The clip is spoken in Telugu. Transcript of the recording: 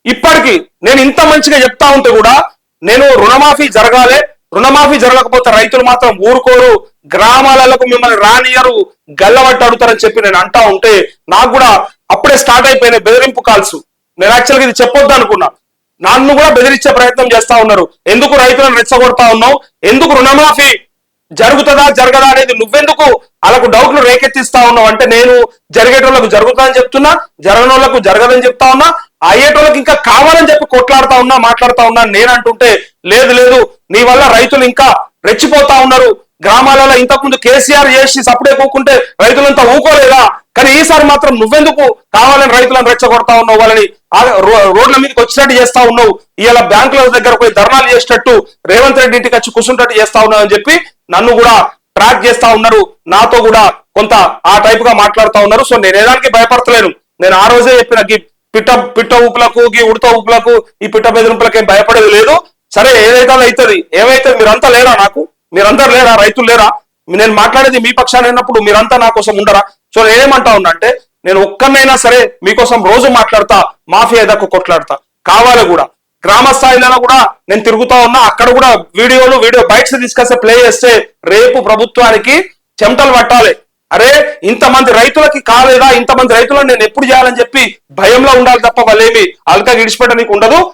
ఇప్పటికీ నేను ఇంత మంచిగా చెప్తా ఉంటే కూడా నేను రుణమాఫీ జరగాలి, రుణమాఫీ జరగకపోతే రైతులు మాత్రం ఊరుకోరు, గ్రామాలకు మిమ్మల్ని రానియరు, గల్లబట్టి అడుగుతారని చెప్పి నేను అంటా ఉంటే నాకు కూడా అప్పుడే స్టార్ట్ అయిపోయినాయి బెదిరింపు కాల్స్. నేను యాక్చువల్గా ఇది చెప్పొద్దు అనుకున్నా, నన్ను కూడా బెదిరించే ప్రయత్నం చేస్తా ఉన్నారు. ఎందుకు రైతులను రెచ్చగొడతా ఉన్నావు, ఎందుకు రుణమాఫీ జరుగుతుందా జరగదా అనేది నువ్వెందుకు వాళ్ళకు డౌట్లు రేకెత్తిస్తా ఉన్నావు అంటే, నేను జరిగేటోళ్ళకు జరుగుతుందని చెప్తున్నా, జరగనోళ్లకు జరగదని చెప్తా ఉన్నా, అయ్యేటోళ్ళకి ఇంకా కావాలని చెప్పి కొట్లాడుతా ఉన్నా, మాట్లాడుతా ఉన్నా. నేను అంటుంటే లేదు లేదు, నీ వల్ల రైతులు ఇంకా రెచ్చిపోతా ఉన్నారు. గ్రామాలలో ఇంతకుముందు కేసీఆర్ చేసి సప్పుడే కూకుంటే రైతులంతా ఊకోలేదా, కానీ ఈసారి మాత్రం నువ్వెందుకు కావాలని రైతులను రెచ్చగొడతా ఉన్నావు, వాళ్ళని రోడ్ల మీదకి వచ్చినట్టు చేస్తా ఉన్నావు, ఇవాళ బ్యాంకుల దగ్గర పోయి ధర్నాలు చేసేటట్టు రేవంత్ రెడ్డి ఇంటికి వచ్చి కూర్చుంటట్టు చేస్తా ఉన్నావు అని చెప్పి నన్ను కూడా ట్రాక్ చేస్తా ఉన్నారు, నాతో కూడా కొంత ఆ టైప్ గా మాట్లాడుతా ఉన్నారు. సో నేను ఏదానికి భయపడతలేను. నేను ఆ రోజే చెప్పిన పిట్ట ఊపులకు ఉడత ఊపులకు ఈ పిట్ట బెదిరింపులకు ఏం భయపడేది లేదు. సరే ఏదైతే అవుతుంది, ఏమైతే మీరంతా లేరా, నాకు మీరందరూ లేరా, రైతులు లేరా, నేను మాట్లాడేది మీ పక్షాన్ని అయినప్పుడు మీరంతా నా కోసం ఉండరా? సో నేనేమంటా ఉన్నా అంటే, నేను ఒక్కరినైనా సరే మీకోసం రోజు మాట్లాడతా, మాఫియా దక్కు కొట్లాడతా, కావాలి కూడా గ్రామ స్థాయిలో కూడా నేను తిరుగుతా ఉన్నా. అక్కడ కూడా వీడియో బైట్స్ తీసుకొస్తే ప్లే చేస్తే రేపు ప్రభుత్వానికి చెమటలు పట్టాలి. అరే ఇంతమంది రైతులకి కాలేదా, ఇంతమంది రైతులను నేను ఎప్పుడు చేయాలని చెప్పి భయంలో ఉండాలి తప్ప వాళ్ళేమి అల్కా గిడిచిపెట్టడానికి ఉండదు.